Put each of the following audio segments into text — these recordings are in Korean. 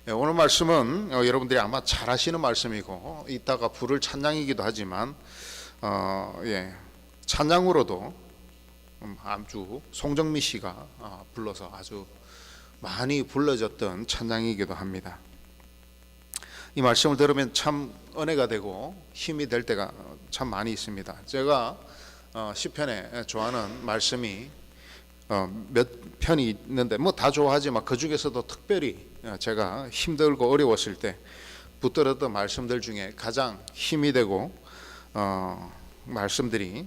오늘 말씀은 여러분들이 아마 잘 아시는 말씀이고 이따가 부를 찬양이기도 하지만 찬양으로도 아주 송정미 씨가 불러서 아주 많이 불러졌던 찬양이기도 합니다. 이 말씀을 들으면 참 은혜가 되고 힘이 될 때가 참 많이 있습니다. 제가 시편에 좋아하는 말씀이 몇 편이 있는데 뭐 다 좋아하지만 그 중에서도 특별히 제가 힘들고 어려웠을 때 붙들었던 말씀들 중에 가장 힘이 되고 말씀들이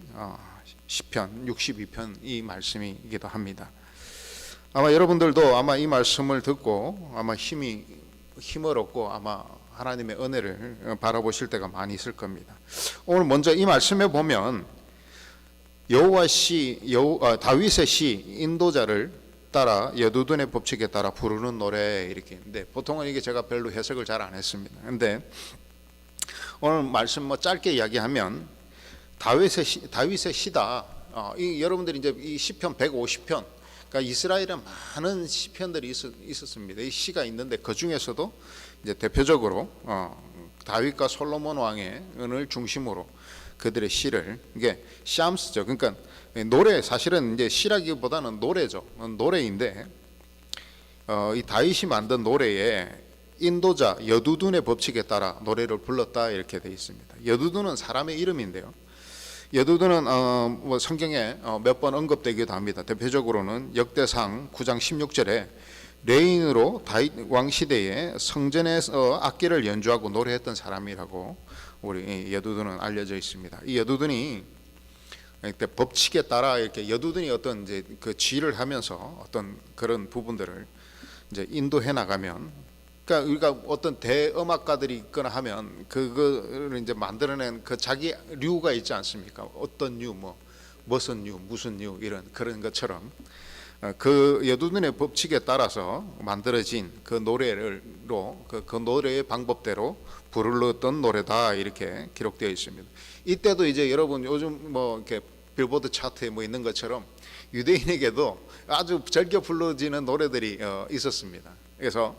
시편 62편 이 말씀이기도 합니다. 아마 여러분들도 아마 이 말씀을 듣고 아마 힘을 얻고 아마 하나님의 은혜를 바라보실 때가 많이 있을 겁니다. 오늘 먼저 이 말씀에 보면 다윗의 시 인도자를 따라 여두둔의 법칙에 따라 부르는 노래 이렇게 있는데 보통은 이게 제가 별로 해석을 잘 안 했습니다. 근데 오늘 말씀 뭐 짧게 이야기하면 다윗의 시다. 여러분들이 이제 이 시편 150편, 그러니까 이스라엘에 많은 시편들이 있었습니다. 이 시가 있는데 그 중에서도 이제 대표적으로 다윗과 솔로몬 왕의 은을 중심으로 그들의 시를 이게 샴스죠. 그러니까 노래 사실은 이제 시라기보다는 노래죠. 노래인데 이 다윗이 만든 노래에 인도자 여두둔의 법칙에 따라 노래를 불렀다 이렇게 되어 있습니다. 여두둔은 사람의 이름인데요. 여두둔은 뭐 성경에 몇 번 언급되기도 합니다. 대표적으로는 역대상 9장 16절에 레인으로 다윗 왕 시대에 성전에서 악기를 연주하고 노래했던 사람이라고 우리 여두둔은 알려져 있습니다. 이 여두둔이 법칙에 따라 이렇게 여두둔이 어떤 이제 그 지휘를 하면서 어떤 그런 부분들을 이제 인도해 나가면, 그러니까 우리가 어떤 대음악가들이 있거나 하면 그거를 이제 만들어낸 그 자기 류가 있지 않습니까? 어떤 류, 뭐 무슨 류, 무슨 류 이런 그런 것처럼 그 여두둔의 법칙에 따라서 만들어진 그 노래로 그 노래의 방법대로 불렀던 노래다 이렇게 기록되어 있습니다. 이때도 이제 여러분 요즘 뭐 이렇게 빌보드 차트에 뭐 있는 것처럼 유대인에게도 아주 즐겨 불러지는 노래들이 있었습니다. 그래서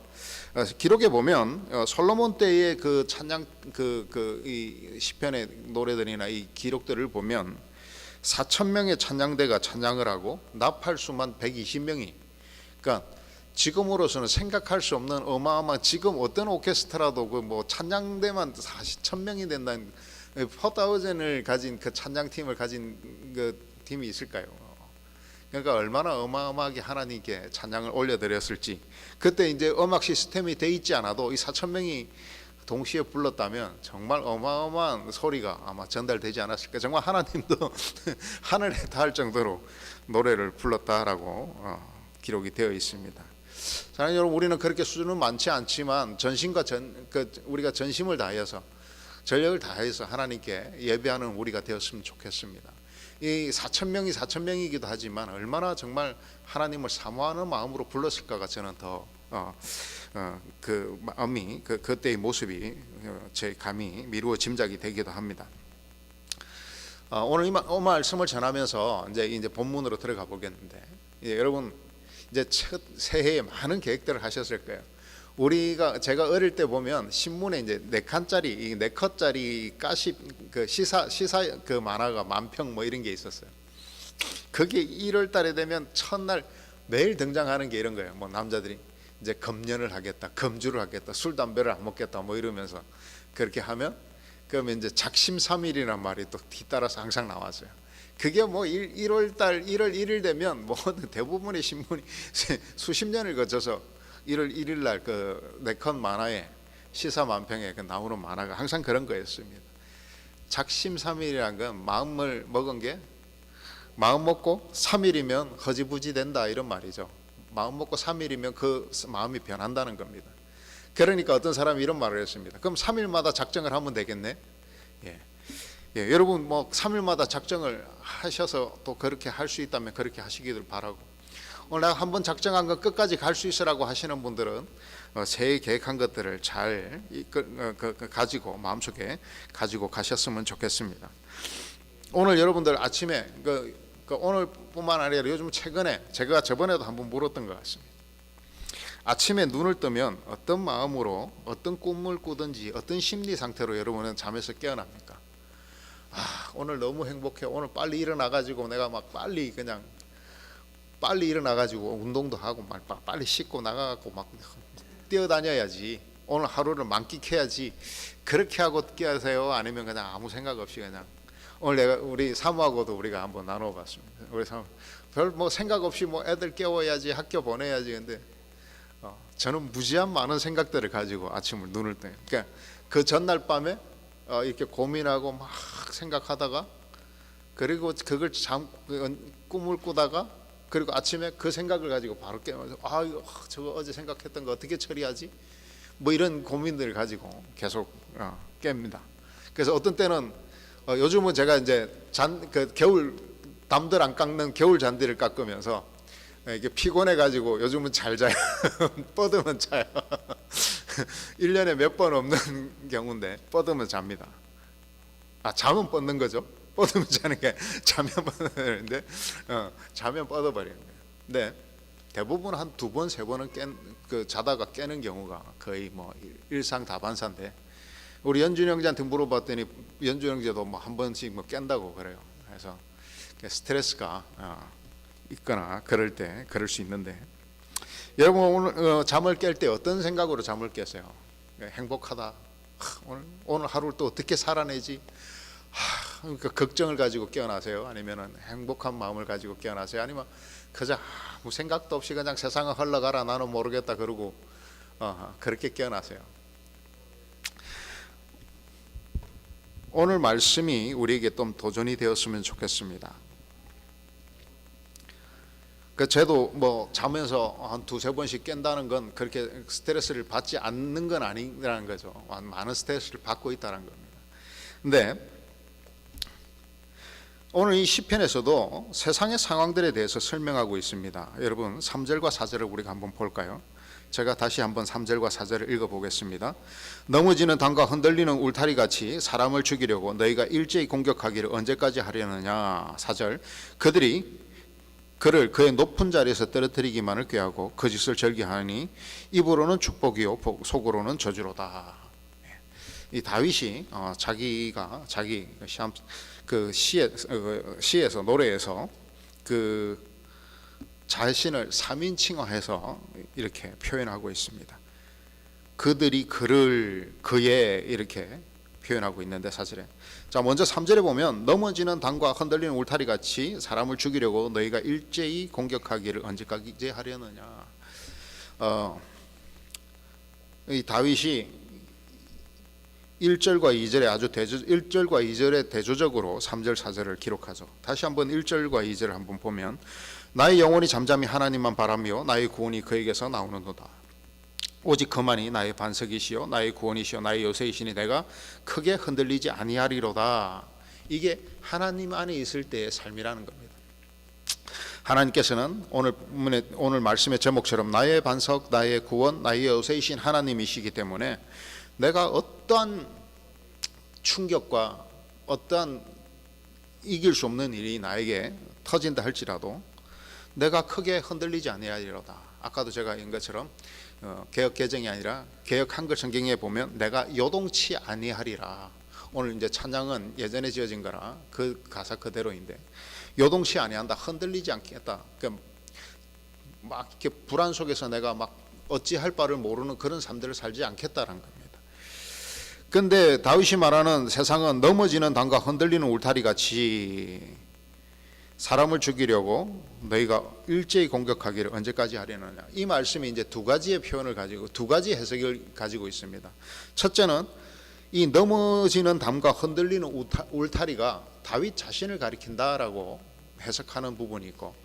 기록에 보면 솔로몬 때의 그 찬양 이 시편의 노래들이나 이 기록들을 보면 4,000명의 찬양대가 찬양을 하고 납할 수만 120명이, 그러니까 지금으로서는 생각할 수 없는 어마어마한, 지금 어떤 오케스트라도 그 뭐 찬양대만 1,000명이 된다는 4,000을 가진 그 찬양팀을 가진 그 팀이 있을까요? 그러니까 얼마나 어마어마하게 하나님께 찬양을 올려드렸을지. 그때 이제 음악 시스템이 돼 있지 않아도 이 4,000명이 동시에 불렀다면 정말 어마어마한 소리가 아마 전달되지 않았을까. 정말 하나님도 하늘에 닿을 정도로 노래를 불렀다라고 기록이 되어 있습니다. 사랑하는 여러분, 우리는 그렇게 수준은 많지 않지만 전심과 우리가 전심을 다해서 전력을 다해서 하나님께 예배하는 우리가 되었으면 좋겠습니다. 이 4,000명이 4,000명이기도 하지만 얼마나 정말 하나님을 사모하는 마음으로 불렀을까가 저는 더 그 마음이 그때의 모습이 제 감이 미루어 짐작이 되기도 합니다. 오늘 이 말씀을 전하면서 이제 본문으로 들어가 보겠는데, 여러분 이제 첫 새해에 많은 계획들을 하셨을 거예요. 제가 어릴 때 보면 신문에 이제 4칸짜리, 4컷짜리 가십 그 시사 그 만화가 만평 뭐 이런 게 있었어요. 그게 1월 달에 되면 첫날 매일 등장하는 게 이런 거예요. 뭐 남자들이 이제 금년을 하겠다, 금주를 하겠다, 술 담배를 안 먹겠다 뭐 이러면서 그렇게 하면 그러면 이제 작심삼일이란 말이 또 뒤따라서 항상 나왔어요. 그게 뭐 1월 달 1월 1일 되면 뭐 대부분의 신문이 수십 년을 거쳐서 1월 1일 날 그 4컷 만화에 시사만평에 그 나오는 만화가 항상 그런 거였습니다. 작심삼일이란 건 마음을 먹은 게, 마음 먹고 3일이면 허지부지 된다 이런 말이죠. 마음 먹고 3일이면 그 마음이 변한다는 겁니다. 그러니까 어떤 사람이 이런 말을 했습니다. 그럼 3일마다 작정을 하면 되겠네. 여러분 뭐 3일마다 작정을 하셔서 또 그렇게 할 수 있다면 그렇게 하시기를 바라고, 오늘 내가 한번 작정한 거 끝까지 갈 수 있으라고 하시는 분들은 새해 계획한 것들을 잘 가지고 마음속에 가지고 가셨으면 좋겠습니다. 오늘 여러분들 아침에 오늘뿐만 아니라 요즘 최근에 제가 저번에도 한번 물었던 것 같습니다. 아침에 눈을 뜨면 어떤 마음으로 어떤 꿈을 꾸든지 어떤 심리 상태로 여러분은 잠에서 깨어납니까? 오늘 너무 행복해. 오늘 빨리 일어나가지고 내가 막 빨리 일어나가지고 운동도 하고 막 빨리 씻고 나가고 막 뛰어다녀야지. 오늘 하루를 만끽해야지. 그렇게 하고 깨세요? 아니면 그냥 아무 생각 없이 그냥 오늘 우리 사모하고도 우리가 한번 나눠봤습니다. 우리 사모 별 생각 없이 애들 깨워야지, 학교 보내야지. 근데 저는 무지한 많은 생각들을 가지고 아침을 눈을 떠요. 그러니까 그 전날 밤에 이렇게 고민하고 막 생각하다가 그리고 그걸 꿈을 꾸다가 그리고 아침에 그 생각을 가지고 바로 깨면서 저거 어제 생각했던 거 어떻게 처리하지? 이런 고민들을 가지고 계속 깹니다. 그래서 어떤 때는 요즘은 제가 이제 겨울 담들 안 깎는 겨울 잔디를 깎으면서 이게 피곤해 가지고 요즘은 잘 자요. 뻗으면 자요. 1년에 몇 번 없는 경우인데 뻗으면 잡니다. 잠은 뻗는 거죠. 뻗으면 자는 게 자면 뻗는데 자면 뻗어버리는 거예요. 근데 대부분 한 2번, 3번은 자다가 깨는 경우가 거의 일상다반사인데 우리 연준 형제한테 물어봤더니 연준 형제도 한 번씩 깬다고 그래요. 그래서 스트레스가 있거나 그럴 수 있는데 여러분 오늘 잠을 깰 때 어떤 생각으로 잠을 깨세요? 행복하다. 오늘 하루를 또 어떻게 살아내지? 그러니까 걱정을 가지고 깨어나세요? 아니면은 행복한 마음을 가지고 깨어나세요? 아니면 그저 아무 생각도 없이 그냥 세상은 흘러가라 나는 모르겠다 그러고 그렇게 깨어나세요? 오늘 말씀이 우리에게 좀 도전이 되었으면 좋겠습니다. 저도 자면서 한 2-3번씩 깬다는 건 그렇게 스트레스를 받지 않는 건 아니라는 거죠. 많은 스트레스를 받고 있다는 겁니다. 근데 오늘 이 시편에서도 세상의 상황들에 대해서 설명하고 있습니다. 여러분 3절과 4절을 우리가 한번 볼까요? 제가 다시 한번 3절과 4절을 읽어보겠습니다. 넘어지는 담과 흔들리는 울타리 같이 사람을 죽이려고 너희가 일제히 공격하기를 언제까지 하려느냐. 4절 그들이 그를 그의 높은 자리에서 떨어뜨리기만을 꾀하고 거짓을 절개하니 입으로는 축복이요 속으로는 저주로다. 이 다윗이 자기가 자기 시에서 노래에서 자신을 3인칭화해서 이렇게 표현하고 있습니다. 그들이 그의 이렇게 표현하고 있는데 사실은 먼저 3절에 보면 넘어지는 담과 흔들리는 울타리 같이 사람을 죽이려고 너희가 일제히 공격하기를 언제까지 하려느냐. 이 다윗이 1절과 2절에 1절과 2절에 대조적으로 3절 4절을 기록하죠. 다시 한번 1절과 2절을 한번 보면 나의 영혼이 잠잠히 하나님만 바라며 나의 구원이 그에게서 나오는도다. 오직 그만이 나의 반석이시요 나의 구원이시요 나의 요새이시니 내가 크게 흔들리지 아니하리로다. 이게 하나님 안에 있을 때의 삶이라는 겁니다. 하나님께서는 오늘 말씀의 제목처럼 나의 반석, 나의 구원, 나의 요새이신 하나님이시기 때문에 내가 어떠한 충격과 어떠한 이길 수 없는 일이 나에게 터진다 할지라도 내가 크게 흔들리지 아니하리로다. 아까도 제가 인 것처럼 개역 개정이 아니라 개역 한글 성경에 보면 내가 요동치 아니하리라. 오늘 이제 찬양은 예전에 지어진 거라 그 가사 그대로인데 요동치 아니한다, 흔들리지 않겠다. 막 이렇게 불안 속에서 내가 막 어찌할 바를 모르는 그런 삶들을 살지 않겠다라는 겁니다. 근데 다윗이 말하는 세상은 넘어지는 담과 흔들리는 울타리 같이 사람을 죽이려고 너희가 일제히 공격하기를 언제까지 하려느냐. 이 말씀이 이제 두 가지의 표현을 가지고 두 가지 해석을 가지고 있습니다. 첫째는 이 넘어지는 담과 흔들리는 울타리가 다윗 자신을 가리킨다라고 해석하는 부분이 있고,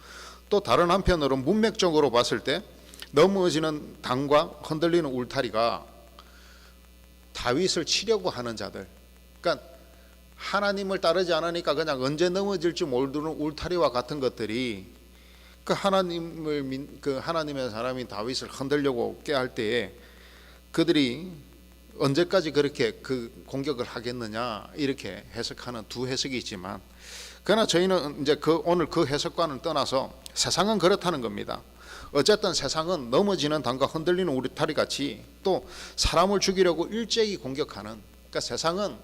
또 다른 한편으로 문맥적으로 봤을 때 넘어지는 담과 흔들리는 울타리가 다윗을 치려고 하는 자들, 그러니까 하나님을 따르지 않으니까 그냥 언제 넘어질지 모르는 울타리와 같은 것들이 그 하나님의 사람인 다윗을 흔들려고 꾀할 때에 그들이 언제까지 그렇게 그 공격을 하겠느냐 이렇게 해석하는 두 해석이 있지만, 그러나 저희는 이제 오늘 그 해석과는 떠나서 세상은 그렇다는 겁니다. 어쨌든 세상은 넘어지는 담과 흔들리는 울타리 같이 또 사람을 죽이려고 일제히 공격하는, 그러니까 세상은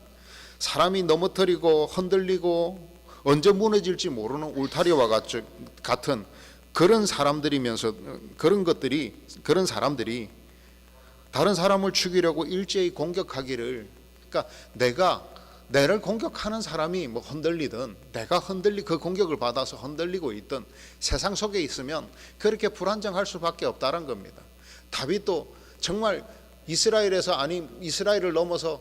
사람이 넘어뜨리고 흔들리고 언제 무너질지 모르는 울타리와 같은 그런 사람들이면서 그런 사람들이 다른 사람을 죽이려고 일제히 공격하기를, 그러니까 내를 공격하는 사람이 뭐 흔들리든 내가 그 공격을 받아서 흔들리고 있든 세상 속에 있으면 그렇게 불안정할 수밖에 없다는 겁니다. 다윗도 정말 이스라엘을 넘어서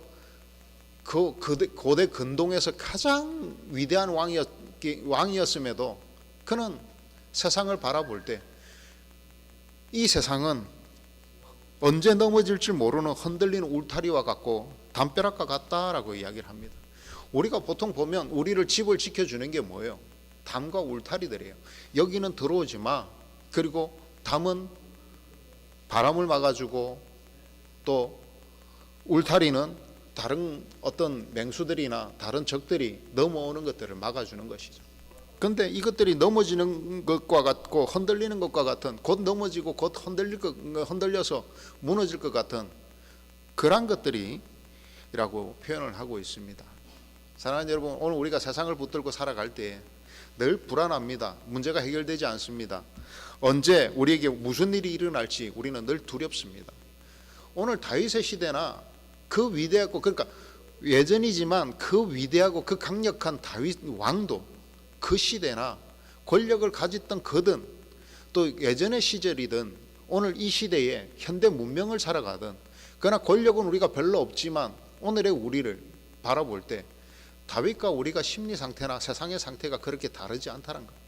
고대 근동에서 가장 위대한 왕이었음에도 그는 세상을 바라볼 때 이 세상은 언제 넘어질지 모르는 흔들리는 울타리와 같고 담벼락과 같다라고 이야기를 합니다. 우리가 보통 보면 우리를 집을 지켜주는 게 뭐예요? 담과 울타리들이에요. 여기는 들어오지 마. 그리고 담은 바람을 막아주고, 또 울타리는 다른 어떤 맹수들이나 다른 적들이 넘어오는 것들을 막아주는 것이죠. 그런데 이것들이 넘어지는 것과 같고 흔들리는 것과 같은, 곧 넘어지고 곧 흔들려서 무너질 것 같은 그런 것들이라고 표현을 하고 있습니다. 사랑하는 여러분, 오늘 우리가 세상을 붙들고 살아갈 때 늘 불안합니다. 문제가 해결되지 않습니다. 언제 우리에게 무슨 일이 일어날지 우리는 늘 두렵습니다. 오늘 다윗의 시대나 그 위대하고, 그러니까 예전이지만 그 위대하고 그 강력한 다윗 왕도 그 시대나 권력을 가졌던 그든, 또 예전의 시절이든 오늘 이 시대에 현대 문명을 살아가든, 그러나 권력은 우리가 별로 없지만 오늘의 우리를 바라볼 때 다윗과 우리가 심리 상태나 세상의 상태가 그렇게 다르지 않다는 겁니다.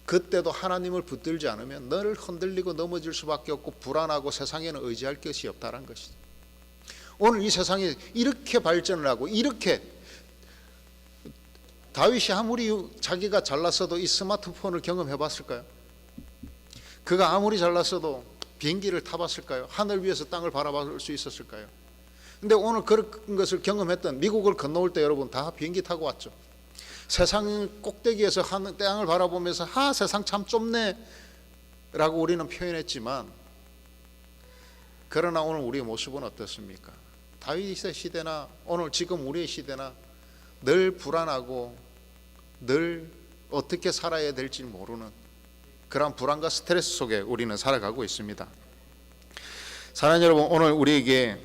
그때도 하나님을 붙들지 않으면 늘 흔들리고 넘어질 수밖에 없고 불안하고 세상에는 의지할 것이 없다는 것이죠. 오늘 이 세상이 이렇게 발전을 하고, 이렇게 다윗이 아무리 자기가 잘났어도 이 스마트폰을 경험해 봤을까요? 그가 아무리 잘났어도 비행기를 타봤을까요? 하늘 위에서 땅을 바라볼 수 있었을까요? 근데 오늘 그런 것을 경험했던, 미국을 건너올 때 여러분 다 비행기 타고 왔죠. 세상 꼭대기에서 땅을 바라보면서 세상 참 좁네 라고 우리는 표현했지만, 그러나 오늘 우리의 모습은 어떻습니까? 다윗의 시대나 오늘 지금 우리의 시대나 늘 불안하고 늘 어떻게 살아야 될지 모르는 그런 불안과 스트레스 속에 우리는 살아가고 있습니다. 사랑하는 여러분, 오늘 우리에게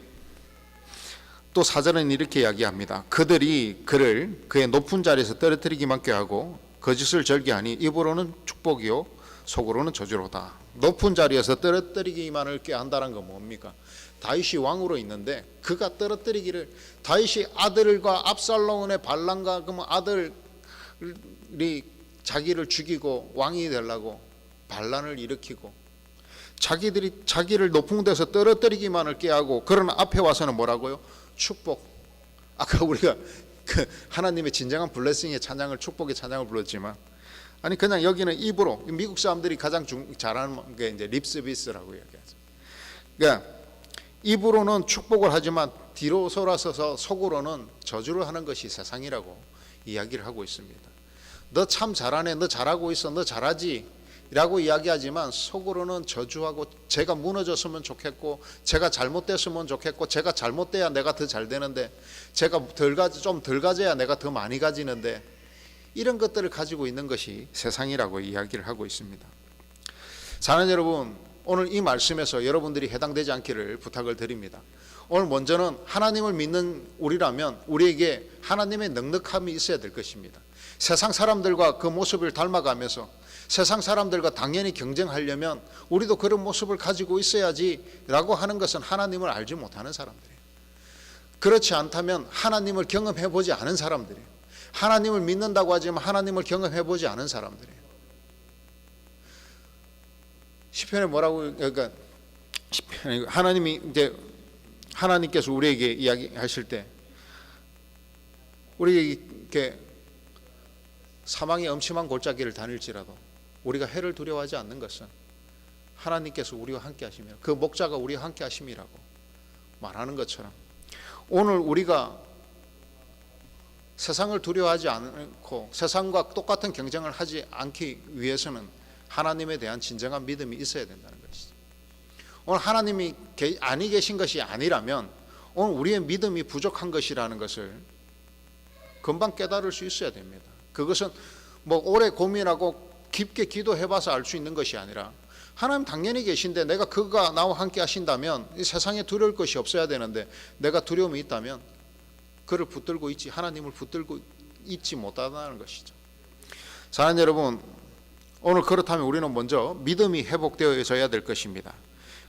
또 사절은 이렇게 이야기합니다. 그들이 그를 그의 높은 자리에서 떨어뜨리기만 꾀하고 거짓을 절개하니 입으로는 축복이요 속으로는 저주로다. 높은 자리에서 떨어뜨리기만을 꾀한다는 건 뭡니까? 다윗이 왕으로 있는데 그가 떨어뜨리기를, 다윗이 아들과 압살롬의 반란과 그러면 아들이 자기를 죽이고 왕이 되려고 반란을 일으키고 자기를 높은 데서 떨어뜨리기만을 꾀하고, 그러나 앞에 와서는 뭐라고요? 축복. 아까 우리가 그 하나님의 진정한 블레싱의 찬양을, 축복의 찬양을 불렀지만, 아니 그냥 여기는 입으로, 미국 사람들이 가장 잘하는 게 이제 립서비스라고 얘기하죠. 그러니까 입으로는 축복을 하지만 뒤로 돌아서서 속으로는 저주를 하는 것이 세상이라고 이야기를 하고 있습니다. 너 참 잘하네, 너 잘하고 있어, 너 잘하지 라고 이야기하지만 속으로는 저주하고, 제가 무너졌으면 좋겠고, 제가 잘못됐으면 좋겠고, 제가 잘못돼야 내가 더 잘 되는데, 제가 좀 덜 가져야 내가 더 많이 가지는데, 이런 것들을 가지고 있는 것이 세상이라고 이야기를 하고 있습니다. 사랑하는 여러분, 오늘 이 말씀에서 여러분들이 해당되지 않기를 부탁을 드립니다. 오늘 먼저는 하나님을 믿는 우리라면 우리에게 하나님의 넉넉함이 있어야 될 것입니다. 세상 사람들과 그 모습을 닮아가면서 세상 사람들과 당연히 경쟁하려면 우리도 그런 모습을 가지고 있어야지 라고 하는 것은 하나님을 알지 못하는 사람들이에요. 그렇지 않다면 하나님을 경험해 보지 않은 사람들이에요. 하나님을 믿는다고 하지만 하나님을 경험해 보지 않은 사람들이에요. 시편에 뭐라고, 그러니까 하나님이 이제 하나님께서 우리에게 이야기하실 때, 우리에게 사망의 엄침한 골짜기를 다닐지라도 우리가 해를 두려워하지 않는 것은 하나님께서 우리와 함께 하심이라, 그 목자가 우리와 함께 하심이라고 말하는 것처럼, 오늘 우리가 세상을 두려워하지 않고 세상과 똑같은 경쟁을 하지 않기 위해서는 하나님에 대한 진정한 믿음이 있어야 된다는 것이죠. 오늘 하나님이 아니 계신 것이 아니라면 오늘 우리의 믿음이 부족한 것이라는 것을 금방 깨달을 수 있어야 됩니다. 그것은 뭐 오래 고민하고 깊게 기도해봐서 알 수 있는 것이 아니라, 하나님 당연히 계신데 내가 그가 나와 함께 하신다면 이 세상에 두려울 것이 없어야 되는데, 내가 두려움이 있다면 그를 붙들고 있지, 하나님을 붙들고 있지 못하다는 것이죠. 사랑하는 여러분, 오늘 그렇다면 우리는 먼저 믿음이 회복되어져야 될 것입니다.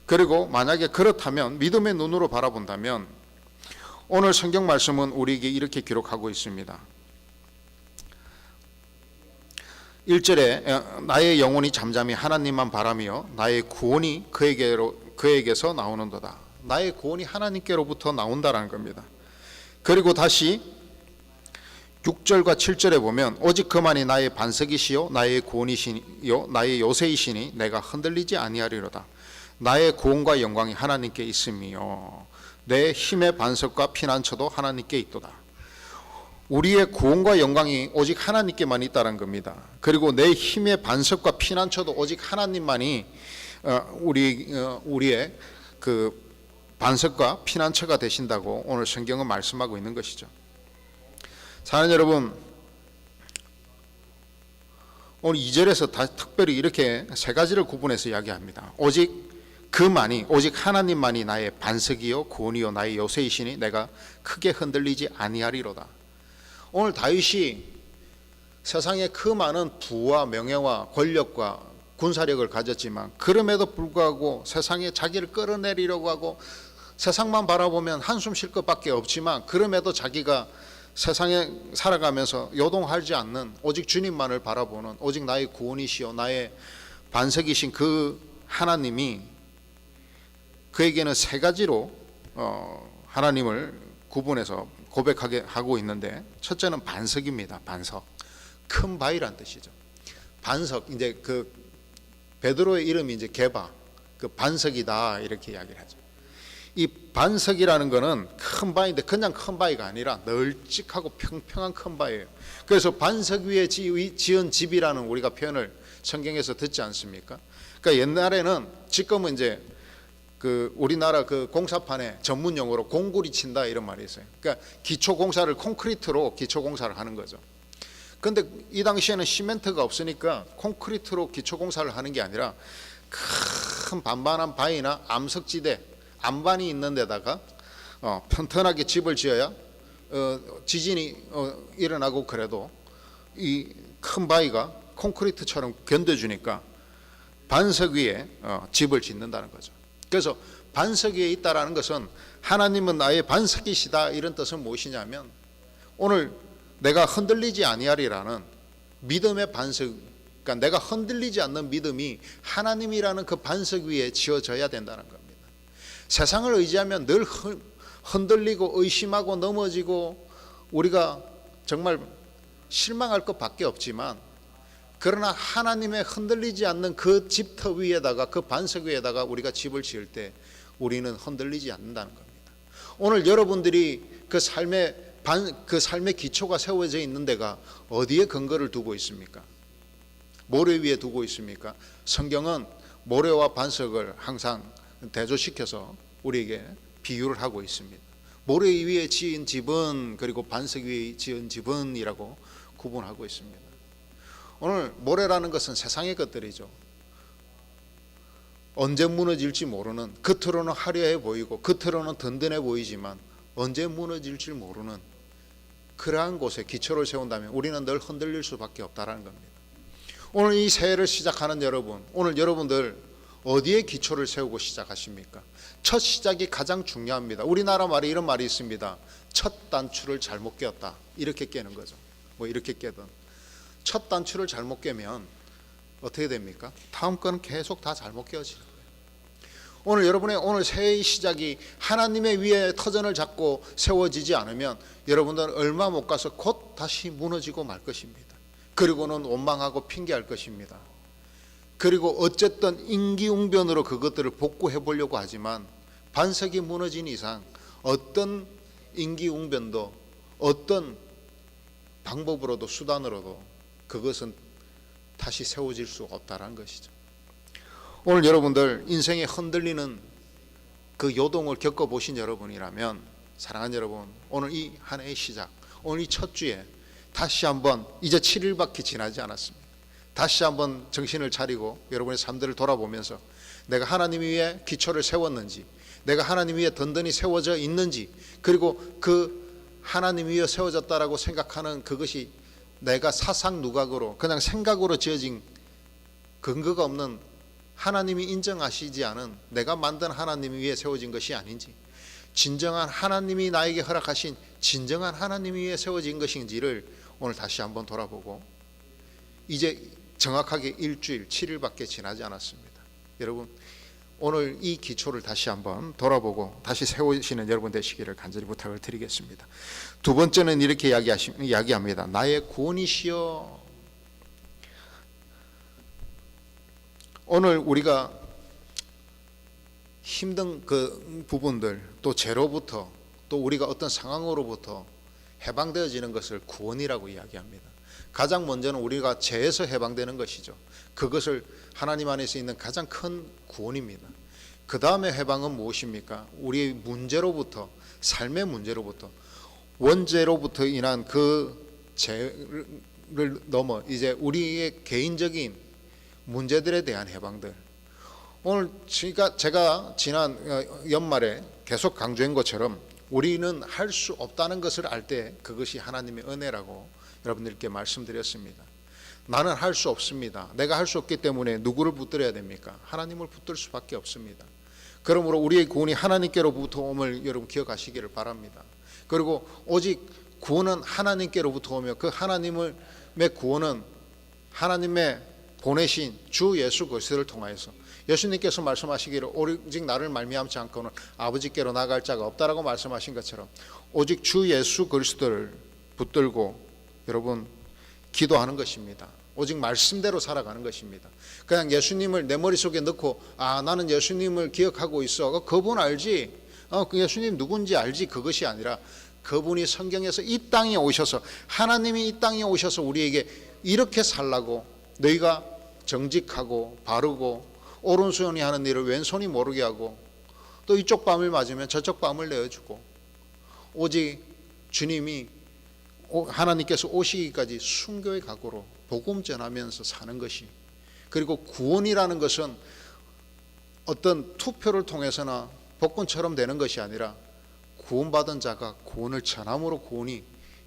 그리고 만약에 그렇다면, 믿음의 눈으로 바라본다면, 오늘 성경 말씀은 우리에게 이렇게 기록하고 있습니다. 1절에 나의 영혼이 잠잠히 하나님만 바라며 나의 구원이 그에게서 나오는도다. 나의 구원이 하나님께로부터 나온다라는 겁니다. 그리고 다시 6절과 7절에 보면 오직 그만이 나의 반석이시요 나의 구원이시요 나의 요새이시니 내가 흔들리지 아니하리로다. 나의 구원과 영광이 하나님께 있으며 내 힘의 반석과 피난처도 하나님께 있도다. 우리의 구원과 영광이 오직 하나님께만 있다는 겁니다. 그리고 내 힘의 반석과 피난처도 오직 하나님만이 우리의 그 반석과 피난처가 되신다고 오늘 성경은 말씀하고 있는 것이죠. 사랑하는 여러분, 오늘 2절에서 특별히 이렇게 세 가지를 구분해서 이야기합니다. 오직 그만이, 오직 하나님만이 나의 반석이요 구원이요 나의 요새이시니 내가 크게 흔들리지 아니하리로다. 오늘 다윗이 세상에 그 많은 부와 명예와 권력과 군사력을 가졌지만 그럼에도 불구하고 세상에 자기를 끌어내리려고 하고 세상만 바라보면 한숨 쉴 것밖에 없지만, 그럼에도 자기가 세상에 살아가면서 요동하지 않는 오직 주님만을 바라보는, 오직 나의 구원이시요 나의 반석이신 그 하나님이 그에게는 세 가지로 하나님을 구분해서 고백하게 하고 있는데, 첫째는 반석입니다. 반석, 큰 바위란 뜻이죠. 반석, 이제 그 베드로의 이름이 이제 게바, 그 반석이다 이렇게 이야기를 하죠. 이 반석이라는 거는 큰 바위인데 그냥 큰 바위가 아니라 널찍하고 평평한 큰 바위예요. 그래서 반석 위에 지은 집이라는 우리가 표현을 성경에서 듣지 않습니까? 그러니까 옛날에는, 지금은 이제 그 우리나라 그 공사판에 전문 용어로 공구리 친다 이런 말이 있어요. 그러니까 기초 공사를 콘크리트로 기초 공사를 하는 거죠. 근데 이 당시에는 시멘트가 없으니까 콘크리트로 기초 공사를 하는 게 아니라 큰 반반한 바위나 암석지대, 안반이 있는 데다가 튼튼하게 집을 지어야 지진이 일어나고 그래도 이 큰 바위가 콘크리트처럼 견뎌주니까 반석 위에 집을 짓는다는 거죠. 그래서 반석 위에 있다라는 것은 하나님은 나의 반석이시다, 이런 뜻은 무엇이냐면, 오늘 내가 흔들리지 아니하리라는 믿음의 반석, 그러니까 내가 흔들리지 않는 믿음이 하나님이라는 그 반석 위에 지어져야 된다는 겁니다. 세상을 의지하면 늘 흔들리고 의심하고 넘어지고 우리가 정말 실망할 것밖에 없지만, 그러나 하나님의 흔들리지 않는 그 집터 위에다가, 그 반석 위에다가 우리가 집을 지을 때 우리는 흔들리지 않는다는 겁니다. 오늘 여러분들이 그 삶의 기초가 세워져 있는 데가 어디에 근거를 두고 있습니까? 모래 위에 두고 있습니까? 성경은 모래와 반석을 항상 대조시켜서 우리에게 비유를 하고 있습니다. 모래 위에 지은 집은, 그리고 반석 위에 지은 집은이라고 구분하고 있습니다. 오늘 모래라는 것은 세상의 것들이죠. 언제 무너질지 모르는, 겉으로는 화려해 보이고 겉으로는 든든해 보이지만 언제 무너질지 모르는 그러한 곳에 기초를 세운다면 우리는 늘 흔들릴 수밖에 없다는 겁니다. 오늘 이 새해를 시작하는 여러분, 오늘 여러분들 어디에 기초를 세우고 시작하십니까? 첫 시작이 가장 중요합니다. 우리나라 말에 이런 말이 있습니다. 첫 단추를 잘못 꿰었다, 이렇게 깨는 거죠. 뭐 이렇게 깨든, 첫 단추를 잘못 깨면 어떻게 됩니까? 다음 거는 계속 다 잘못 깨어지는 거예요. 오늘 여러분의 오늘 새해의 시작이 하나님의 위에 터전을 잡고 세워지지 않으면 여러분들은 얼마 못 가서 곧 다시 무너지고 말 것입니다. 그리고는 원망하고 핑계할 것입니다. 그리고 어쨌든 임기응변으로 그것들을 복구해 보려고 하지만 반석이 무너진 이상 어떤 임기응변도 어떤 방법으로도 수단으로도 그것은 다시 세워질 수 없다는 것이죠. 오늘 여러분들 인생에 흔들리는 그 요동을 겪어보신 여러분이라면, 사랑하는 여러분, 오늘 이 한 해의 시작, 오늘 이 첫 주에 다시 한번, 이제 7일밖에 지나지 않았습니다. 다시 한번 정신을 차리고 여러분의 삶들을 돌아보면서 내가 하나님 위에 기초를 세웠는지, 내가 하나님 위에 든든히 세워져 있는지, 그리고 그 하나님 위에 세워졌다라고 생각하는 그것이 내가 사상 누각으로 그냥 생각으로 지어진 근거가 없는, 하나님이 인정하시지 않은 내가 만든 하나님 위에 세워진 것이 아닌지, 진정한 하나님이 나에게 허락하신 진정한 하나님 위에 세워진 것인지를 오늘 다시 한번 돌아보고, 이제 정확하게 일주일 7일밖에 지나지 않았습니다. 여러분, 오늘 이 기초를 다시 한번 돌아보고 다시 세우시는 여러분 되시기를 간절히 부탁을 드리겠습니다. 두 번째는 이렇게 이야기합니다. 나의 구원이시여. 오늘 우리가 힘든 그 부분들, 또 죄로부터, 또 우리가 어떤 상황으로부터 해방되어지는 것을 구원이라고 이야기합니다. 가장 먼저는 우리가 죄에서 해방되는 것이죠. 그것을 하나님 안에서 있는 가장 큰 구원입니다. 그 다음에 해방은 무엇입니까? 우리의 문제로부터, 삶의 문제로부터, 원죄로부터 인한 그 죄를 넘어 이제 우리의 개인적인 문제들에 대한 해방들. 오늘 제가 지난 연말에 계속 강조한 것처럼 우리는 할 수 없다는 것을 알 때 그것이 하나님의 은혜라고 여러분들께 말씀드렸습니다. 나는 할 수 없습니다. 내가 할 수 없기 때문에 누구를 붙들어야 됩니까? 하나님을 붙들 수밖에 없습니다. 그러므로 우리의 구원이 하나님께로부터 옴을 여러분 기억하시기를 바랍니다. 그리고 오직 구원은 하나님께로부터 오며 그 하나님의 구원은 하나님의 보내신 주 예수 그리스도를 통하여서, 예수님께서 말씀하시기를 오직 나를 말미암지 않고는 아버지께로 나갈 자가 없다라고 말씀하신 것처럼 오직 주 예수 그리스도를 붙들고 여러분 기도하는 것입니다. 오직 말씀대로 살아가는 것입니다. 그냥 예수님을 내 머릿속에 넣고 나는 예수님을 기억하고 있어, 그분 알지, 그 예수님 누군지 알지, 그것이 아니라 그분이 성경에서 이 땅에 오셔서, 하나님이 이 땅에 오셔서 우리에게 이렇게 살라고, 너희가 정직하고 바르고 오른손이 하는 일을 왼손이 모르게 하고, 또 이쪽 뺨을 맞으면 저쪽 뺨을 내어주고, 오직 주님이 하나님께서 오시기까지 순교의 각오로 복음 전하면서 사는 것이, 그리고 구원이라는 것은 어떤 투표를 통해서나 복권처럼 되는 것이 아니라 구원받은 자가 구원을 전함으로 구원이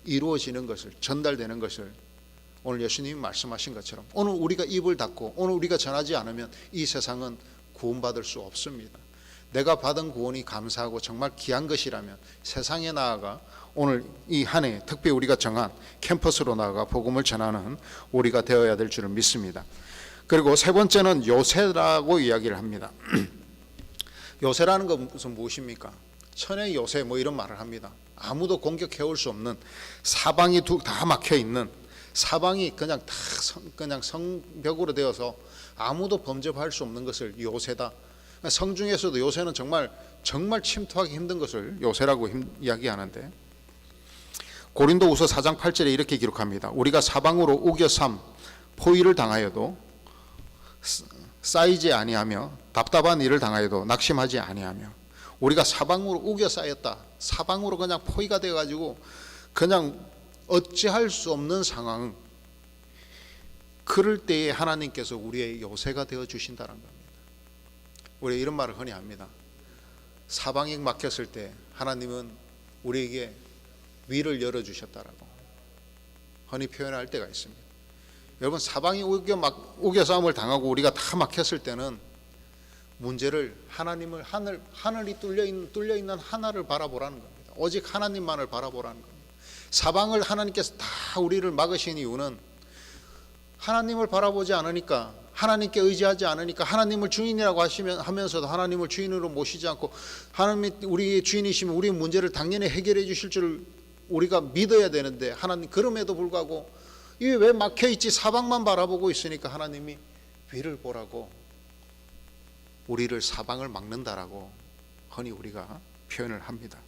이루어지는 것을, 전달되는 것을 오늘 예수님이 말씀하신 것처럼 오늘 우리가 입을 닫고 오늘 우리가 전하지 않으면 이 세상은 구원받을 수 없습니다. 내가 받은 구원이 감사하고 정말 귀한 것이라면 세상에 나아가 오늘 이 한 해 특별히 우리가 정한 캠퍼스로 나아가 복음을 전하는 우리가 되어야 될 줄을 믿습니다. 그리고 세 번째는 요새라고 이야기를 합니다. 요새라는 것은 무엇입니까? 천의 요새 뭐 이런 말을 합니다. 아무도 공격해올 수 없는, 사방이 다 막혀 있는, 사방이 그냥 다 그냥 성벽으로 되어서 아무도 범접할 수 없는 것을 요새다. 성 중에서도 요새는 정말 침투하기 힘든 것을 요새라고 이야기하는데, 고린도후서 4장 8절에 이렇게 기록합니다. 우리가 사방으로 우겨삼 포위를 당하여도 쌓이지 아니하며 답답한 일을 당하여도 낙심하지 아니하며. 우리가 사방으로 우겨 쌓였다, 사방으로 그냥 포위가 되어가지고 그냥 어찌할 수 없는 상황, 그럴 때에 하나님께서 우리의 요새가 되어 주신다는 겁니다. 우리 이런 말을 흔히 합니다. 사방이 막혔을 때 하나님은 우리에게 위를 열어주셨다라고 흔히 표현할 때가 있습니다. 여러분, 사방이 우겨 싸움을 당하고 우리가 다 막혔을 때는 문제를 하나님을 하늘이 뚫려 있는 하나를 바라보라는 겁니다. 오직 하나님만을 바라보라는 겁니다. 사방을 하나님께서 다 우리를 막으신 이유는 하나님을 바라보지 않으니까, 하나님께 의지하지 않으니까, 하나님을 주인이라고 하면서도 하나님을 주인으로 모시지 않고, 하나님이 우리의 주인이시면 우리의 문제를 당연히 해결해 주실 줄 우리가 믿어야 되는데, 하나님 그럼에도 불구하고 이게 왜 막혀있지, 사방만 바라보고 있으니까 하나님이 위를 보라고 우리를 사방을 막는다라고 흔히 우리가 표현을 합니다.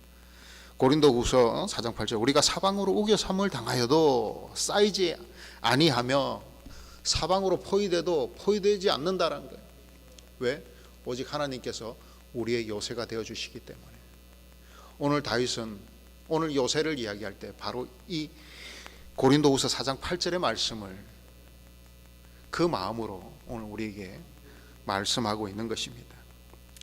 고린도후서 4장 8절 우리가 사방으로 우겨삼을 당하여도 쌓이지 아니하며 사방으로 포위돼도 포위되지 않는다라는 거예요. 왜? 오직 하나님께서 우리의 요새가 되어주시기 때문에. 오늘 다윗은 오늘 요새를 이야기할 때 바로 이 고린도후서 4장 8절의 말씀을 그 마음으로 오늘 우리에게 말씀하고 있는 것입니다.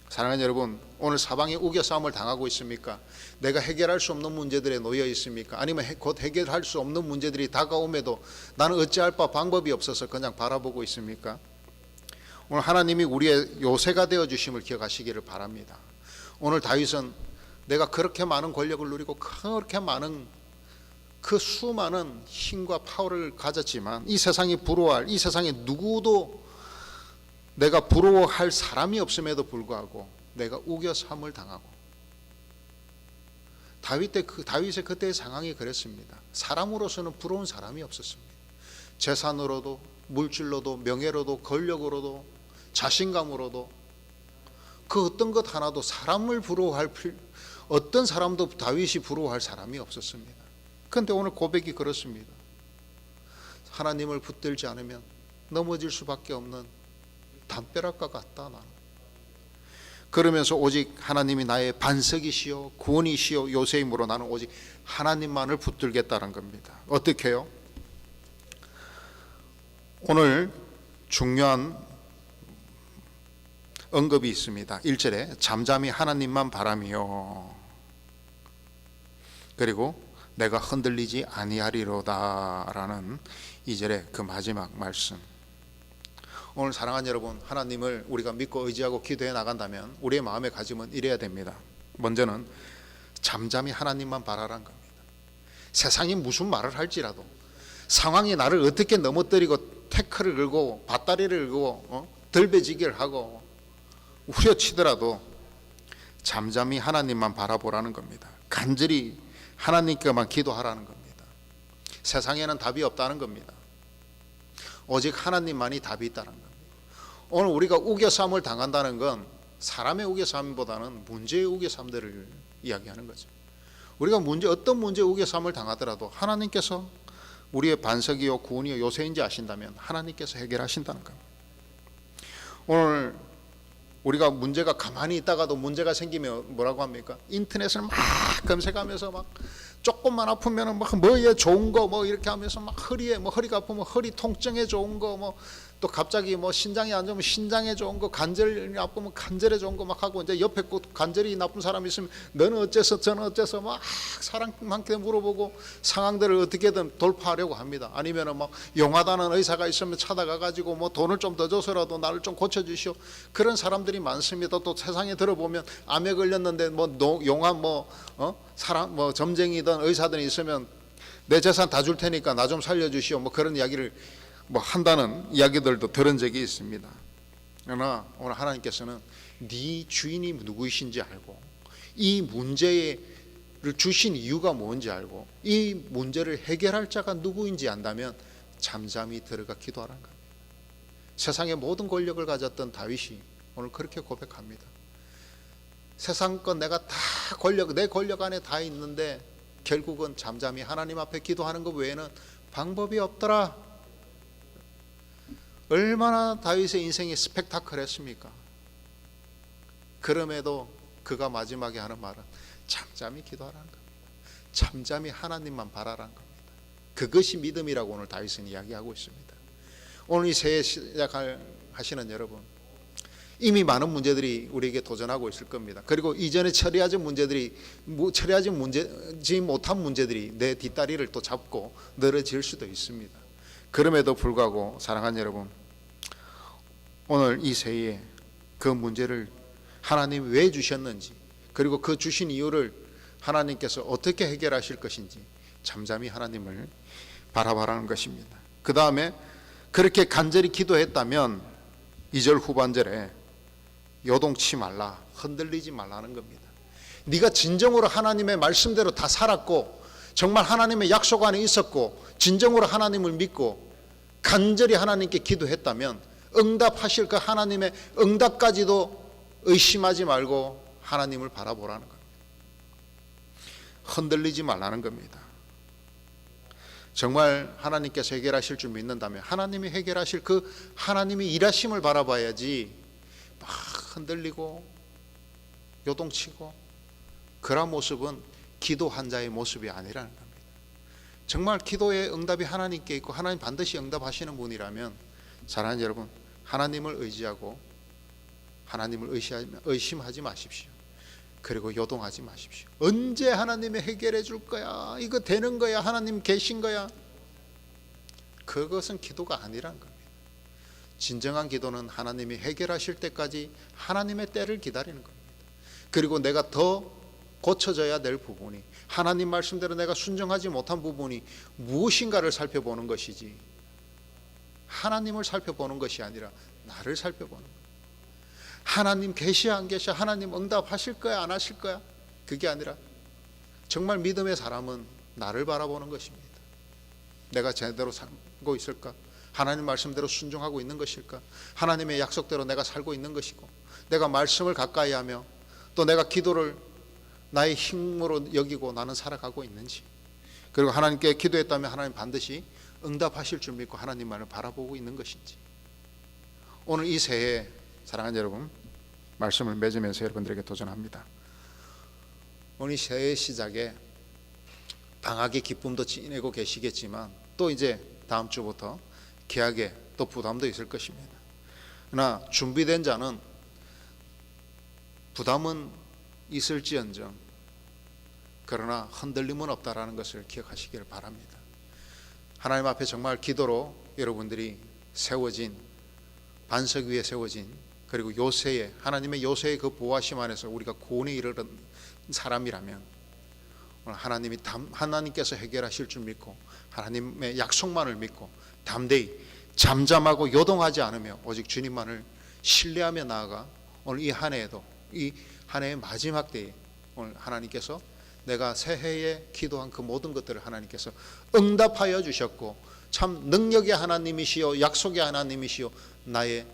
사랑하는 여러분, 오늘 사방에 우겨싸움을 당하고 있습니까? 내가 해결할 수 없는 문제들에 놓여 있습니까? 아니면 곧 해결할 수 없는 문제들이 다가옴에도 나는 어찌할 바 방법이 없어서 그냥 바라보고 있습니까? 오늘 하나님이 우리의 요새가 되어주심을 기억하시기를 바랍니다. 오늘 다윗은 내가 그렇게 많은 권력을 누리고 그렇게 많은 그 수많은 힘과 파워를 가졌지만 이 세상이 부러워할, 이 세상에 누구도 내가 부러워할 사람이 없음에도 불구하고 내가 우겨삼을 당하고, 다윗의 그때의 상황이 그랬습니다. 사람으로서는 부러운 사람이 없었습니다. 재산으로도 물질로도 명예로도 권력으로도 자신감으로도 그 어떤 것 하나도 사람을 부러워할 어떤 사람도 다윗이 부러워할 사람이 없었습니다. 그런데 오늘 고백이 그렇습니다. 하나님을 붙들지 않으면 넘어질 수밖에 없는 담벼락과 같다 나는. 그러면서 오직 하나님이 나의 반석이시요 구원이시요 요새이므로 나는 오직 하나님만을 붙들겠다는 겁니다. 어떻게 해요? 오늘 중요한 언급이 있습니다. 1절에 잠잠히 하나님만 바라며, 그리고 내가 흔들리지 아니하리로다 라는 2절의 그 마지막 말씀. 오늘 사랑하는 여러분, 하나님을 우리가 믿고 의지하고 기도해 나간다면 우리의 마음의 가짐은 이래야 됩니다. 먼저는 잠잠히 하나님만 바라라는 겁니다. 세상이 무슨 말을 할지라도, 상황이 나를 어떻게 넘어뜨리고 태클을 걸고 밧다리를 걸고 덜배지기를 하고 후려치더라도 잠잠히 하나님만 바라보라는 겁니다. 간절히 하나님께만 기도하라는 겁니다. 세상에는 답이 없다는 겁니다. 오직 하나님만이 답이 있다는 겁니다. 오늘 우리가 우겨삼을 당한다는 건 사람의 우겨삼보다는 문제의 우겨삼들을 이야기하는 거죠. 우리가 어떤 문제의 우겨삼을 당하더라도 하나님께서 우리의 반석이요 구원이요 요새인지 아신다면 하나님께서 해결하신다는 겁니다. 오늘 우리가 문제가 가만히 있다가도 문제가 생기면 뭐라고 합니까? 인터넷을 막 검색하면서 막 조금만 아프면 막 뭐에 좋은 거 뭐 이렇게 하면서 막 허리에 뭐 허리가 아프면 허리 통증에 좋은 거 뭐 또 갑자기 뭐 신장이 안 좋으면 신장에 좋은 거, 관절이 아프면 관절에 좋은 거 막 하고, 이제 옆에 꼭 관절이 나쁜 사람이 있으면 너는 어째서 저는 어째서 막 사람한테 물어보고 상황들을 어떻게든 돌파하려고 합니다. 아니면은 막 용하다는 의사가 있으면 찾아가 가지고 뭐 돈을 좀 더 줘서라도 나를 좀 고쳐주시오. 그런 사람들이 많습니다. 또 세상에 들어보면 암에 걸렸는데 뭐 용한 사람 뭐 점쟁이든 의사든 있으면 내 재산 다 줄 테니까 나 좀 살려주시오. 뭐 그런 이야기를 뭐 한다는 이야기들도 들은 적이 있습니다. 그러나 오늘 하나님께서는 네 주인이 누구이신지 알고 이 문제를 주신 이유가 뭔지 알고 이 문제를 해결할 자가 누구인지 안다면 잠잠히 들어가 기도하라는 겁니다. 세상의 모든 권력을 가졌던 다윗이 오늘 그렇게 고백합니다. 세상껏 내가 다 내 권력 안에 다 있는데 결국은 잠잠히 하나님 앞에 기도하는 것 외에는 방법이 없더라. 얼마나 다윗의 인생이 스펙타클했습니까? 그럼에도 그가 마지막에 하는 말은 잠잠히 기도하라는 겁니다. 잠잠히 하나님만 바라라는 겁니다. 그것이 믿음이라고 오늘 다윗은 이야기하고 있습니다. 오늘 이 새해 시작하시는 여러분, 이미 많은 문제들이 우리에게 도전하고 있을 겁니다. 그리고 이전에 처리하지 못한 문제들이 내 뒷다리를 또 잡고 늘어질 수도 있습니다. 그럼에도 불구하고 사랑하는 여러분, 오늘 이 새해에 그 문제를 하나님이 왜 주셨는지, 그리고 그 주신 이유를 하나님께서 어떻게 해결하실 것인지 잠잠히 하나님을 바라보라는 것입니다. 그 다음에 그렇게 간절히 기도했다면 2절 후반절에 요동치 말라, 흔들리지 말라는 겁니다. 네가 진정으로 하나님의 말씀대로 다 살았고 정말 하나님의 약속 안에 있었고 진정으로 하나님을 믿고 간절히 하나님께 기도했다면 응답하실 그 하나님의 응답까지도 의심하지 말고 하나님을 바라보라는 겁니다. 흔들리지 말라는 겁니다. 정말 하나님께서 해결하실 줄 믿는다면 하나님이 해결하실 그 하나님이 일하심을 바라봐야지 막 흔들리고 요동치고 그런 모습은 기도한 자의 모습이 아니라는 겁니다. 정말 기도의 응답이 하나님께 있고 하나님 반드시 응답하시는 분이라면 사랑하는 여러분, 하나님을 의지하고 하나님을 의심하지 마십시오. 그리고 요동하지 마십시오. 언제 하나님이 해결해 줄 거야? 이거 되는 거야? 하나님 계신 거야? 그것은 기도가 아니라는 겁니다. 진정한 기도는 하나님이 해결하실 때까지 하나님의 때를 기다리는 겁니다. 그리고 내가 더 고쳐져야 될 부분이, 하나님 말씀대로 내가 순종하지 못한 부분이 무엇인가를 살펴보는 것이지 하나님을 살펴보는 것이 아니라 나를 살펴보는 거예요. 하나님 계시야 안 계시야? 하나님 응답하실 거야 안 하실 거야? 그게 아니라 정말 믿음의 사람은 나를 바라보는 것입니다. 내가 제대로 살고 있을까? 하나님 말씀대로 순종하고 있는 것일까? 하나님의 약속대로 내가 살고 있는 것이고, 내가 말씀을 가까이 하며 또 내가 기도를 나의 힘으로 여기고 나는 살아가고 있는지, 그리고 하나님께 기도했다면 하나님 반드시 응답하실 줄 믿고 하나님만을 바라보고 있는 것인지, 오늘 이 새해 사랑하는 여러분, 말씀을 맺으면서 여러분들에게 도전합니다. 오늘 새해 시작에 방학의 기쁨도 지내고 계시겠지만 또 이제 다음 주부터 계약에 또 부담도 있을 것입니다. 그러나 준비된 자는 부담은 있을지언정 그러나 흔들림은 없다라는 것을 기억하시기를 바랍니다. 하나님 앞에 정말 기도로 여러분들이 세워진, 반석 위에 세워진, 그리고 요새에 하나님의 요새의 그 보호하심 안에서 우리가 구원에 이르는 사람이라면 오늘 하나님께서 해결하실 줄 믿고 하나님의 약속만을 믿고 담대히 잠잠하고 요동하지 않으며 오직 주님만을 신뢰하며 나아가 오늘 이 한 해에도, 이 한 해의 마지막 때에 오늘 하나님께서 내가 새해에 기도한 그 모든 것들을 하나님께서 응답하여 주셨고 참 능력의 하나님이시요 약속의 하나님이시요 나의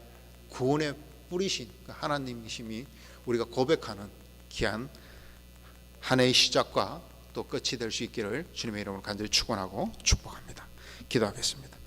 구원의 뿌리신 하나님이심이 우리가 고백하는 귀한 한 해의 시작과 또 끝이 될 수 있기를 주님의 이름으로 간절히 축원하고 축복합니다. 기도하겠습니다.